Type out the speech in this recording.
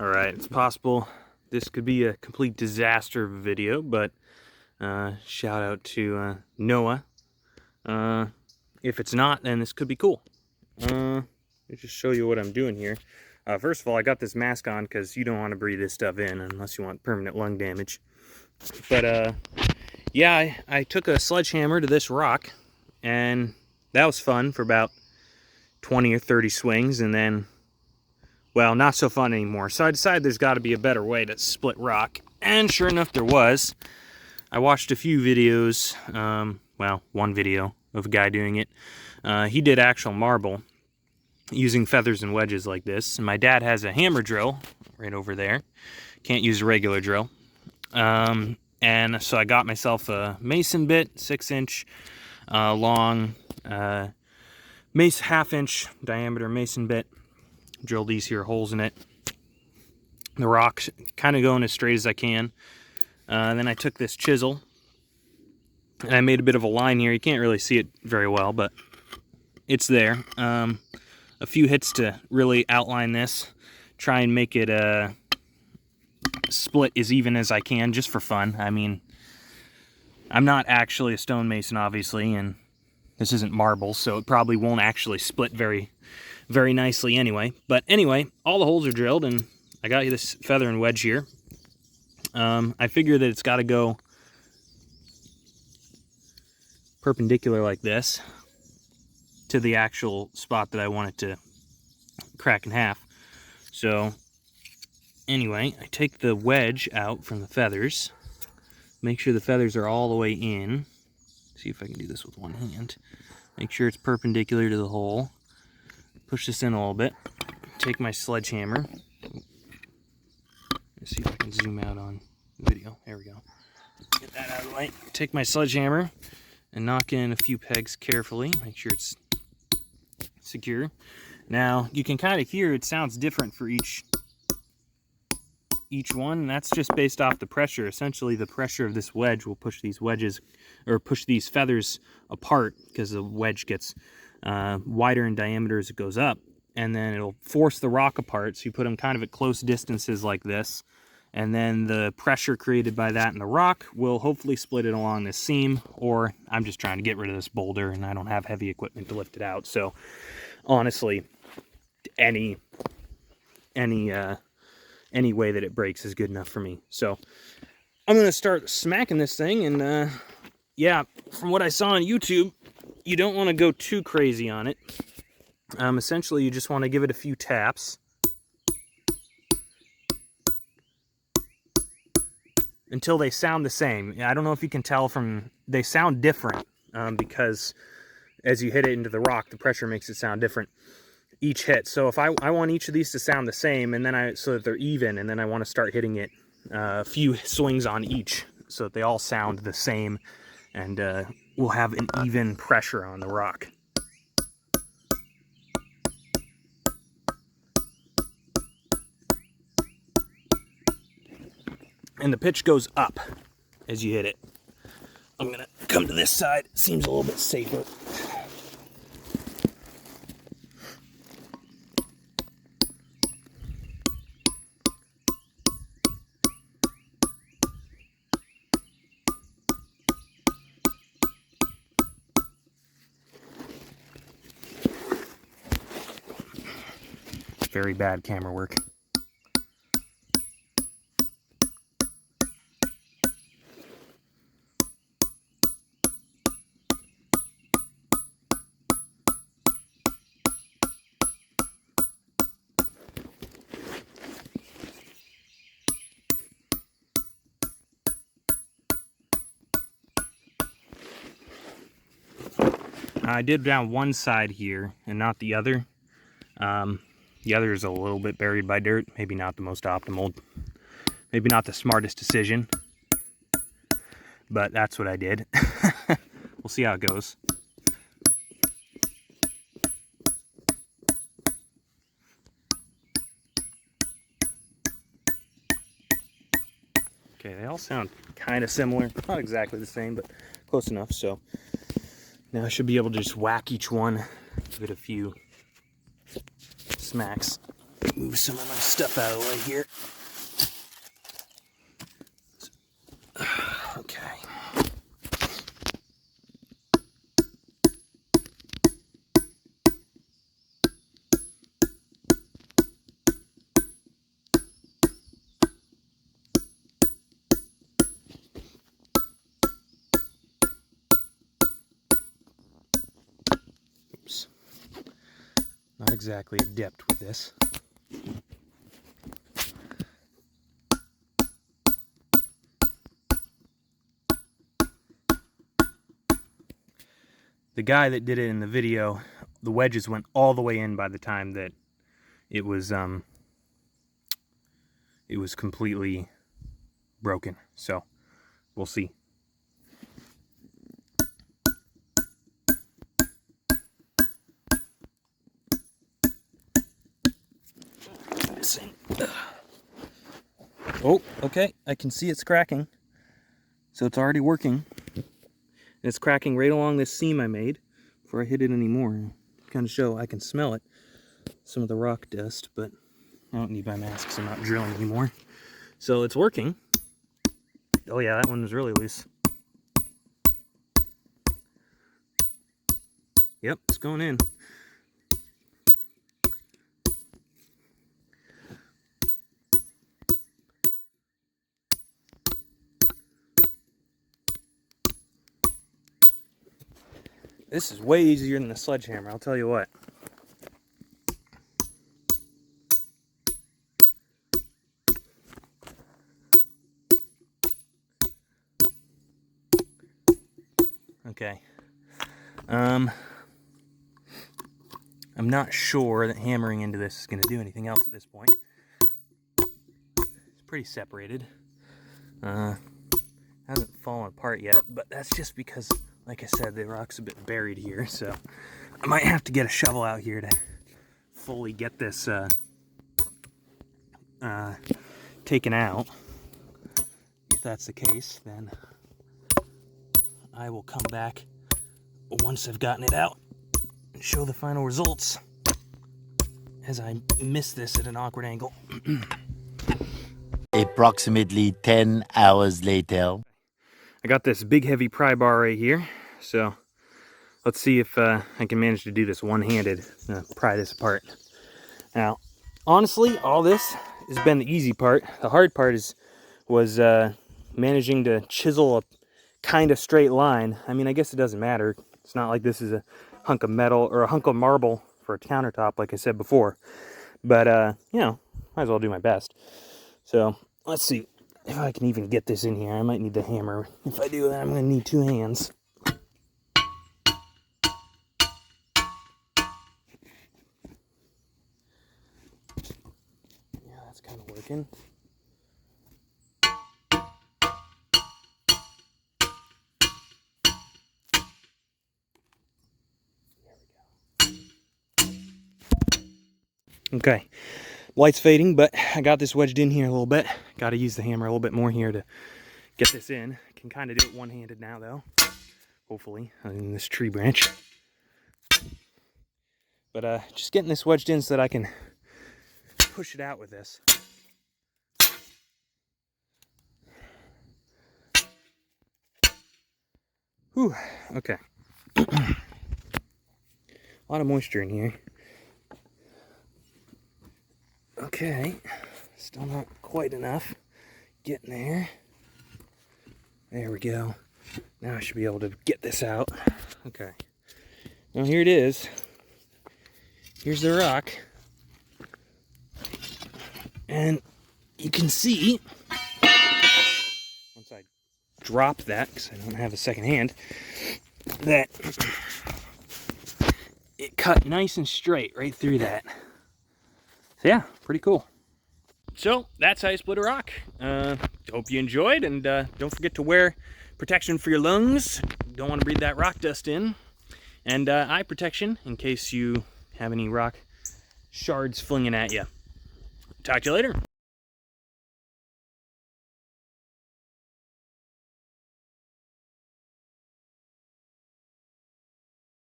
Alright, it's possible this could be a complete disaster of a video, but shout out to Noah. If it's not, then this could be cool. Let me just show you what I'm doing here. First of all, I got this mask on because you don't want to breathe this stuff in unless you want permanent lung damage. But yeah, I took a sledgehammer to this rock, and that was fun for about 20 or 30 swings, and then, well, not so fun anymore. So I decided there's got to be a better way to split rock, and sure enough there was. I watched a few videos, well, one video of a guy doing it. He did actual marble using feathers and wedges like this, and my dad has a hammer drill right over there. Can't use a regular drill. And so I got myself a mason bit, 6-inch long, half-inch diameter mason bit. Drill these here holes in it. The rock's kind of going as straight as I can. Then I took this chisel and I made a bit of a line here. You can't really see it very well, but it's there. A few hits to really outline this. Try and make it split as even as I can, just for fun. I mean, I'm not actually a stonemason, obviously, and this isn't marble, so it probably won't actually split very nicely anyway. But anyway, all the holes are drilled, and I got this feather and wedge here. I figure that it's got to go perpendicular like this to the actual spot that I want it to crack in half. So anyway, I take the wedge out from the feathers, make sure the feathers are all the way in. See if I can do this with one hand. Make sure it's perpendicular to the hole. Push this in a little bit. Take my sledgehammer. Let's see if I can zoom out on the video. There we go. Get that out of the way. Take my sledgehammer and knock in a few pegs carefully. Make sure it's secure. Now, you can kind of hear it sounds different for each one, and that's just based off the pressure. Essentially, the pressure of this wedge will push these wedges, or push these feathers apart, because the wedge gets wider in diameter as it goes up, and then it'll force the rock apart. So you put them kind of at close distances like this, and then the pressure created by that in the rock will hopefully split it along this seam. Or I'm just trying to get rid of this boulder, and I don't have heavy equipment to lift it out. So honestly, any way that it breaks is good enough for me. So I'm gonna start smacking this thing, and yeah, from what I saw on YouTube, you don't want to go too crazy on it. Essentially, you just want to give it a few taps until they sound the same. I don't know if you can tell they sound different, because as you hit it into the rock, the pressure makes it sound different each hit. So if I want each of these to sound the same, and then so that they're even, and then I want to start hitting it a few swings on each so that they all sound the same, and we'll have an even pressure on the rock. And the pitch goes up as you hit it. I'm gonna come to this side. Seems a little bit safer. Very bad camera work. I did down one side here and not the other. The other is a little bit buried by dirt. Maybe not the most optimal. Maybe not the smartest decision. But that's what I did. We'll see how it goes. Okay, they all sound kind of similar. Not exactly the same, but close enough. So now I should be able to just whack each one, give it a few smacks. Move some of my stuff out of the way here. Okay. Oops. Not exactly adept with this. The guy that did it in the video, the wedges went all the way in by the time that it was completely broken. So we'll see. Missing. Oh, okay. I can see it's cracking. So it's already working. And it's cracking right along this seam I made before I hit it anymore. Kind of show I can smell it. Some of the rock dust, but I don't need my mask because I'm not drilling anymore. So it's working. Oh yeah, that one was really loose. Yep, it's going in. This is way easier than the sledgehammer, I'll tell you what. Okay. I'm not sure that hammering into this is going to do anything else at this point. It's pretty separated. Hasn't fallen apart yet, but that's just because, like I said, the rock's a bit buried here, so I might have to get a shovel out here to fully get this taken out. If that's the case, then I will come back once I've gotten it out and show the final results as I miss this at an awkward angle. Approximately 10 hours later. I got this big heavy pry bar right here, so let's see if I can manage to do this one-handed, pry this apart. Now, honestly, all this has been the easy part. The hard part was managing to chisel a kind of straight line. I mean, I guess it doesn't matter. It's not like this is a hunk of metal or a hunk of marble for a countertop, like I said before. But, you know, might as well do my best. So, let's see if I can even get this in here. I might need the hammer. If I do that, I'm going to need 2 hands. Yeah, that's kind of working. Okay, light's fading, but I got this wedged in here a little bit. Got to use the hammer a little bit more here to get this in. Can kind of do it one-handed now, though. Hopefully, in this tree branch. But just getting this wedged in so that I can push it out with this. Whew, okay. A lot of moisture in here. Okay, still not quite enough. Getting there. There we go. Now I should be able to get this out. Okay. Now here it is. Here's the rock. And you can see, once I drop that, because I don't have a second hand, that it cut nice and straight right through that. So yeah, pretty cool. So that's how you split a rock. Hope you enjoyed, and don't forget to wear protection for your lungs. Don't want to breathe that rock dust in. And eye protection in case you have any rock shards flinging at you. Talk to you later.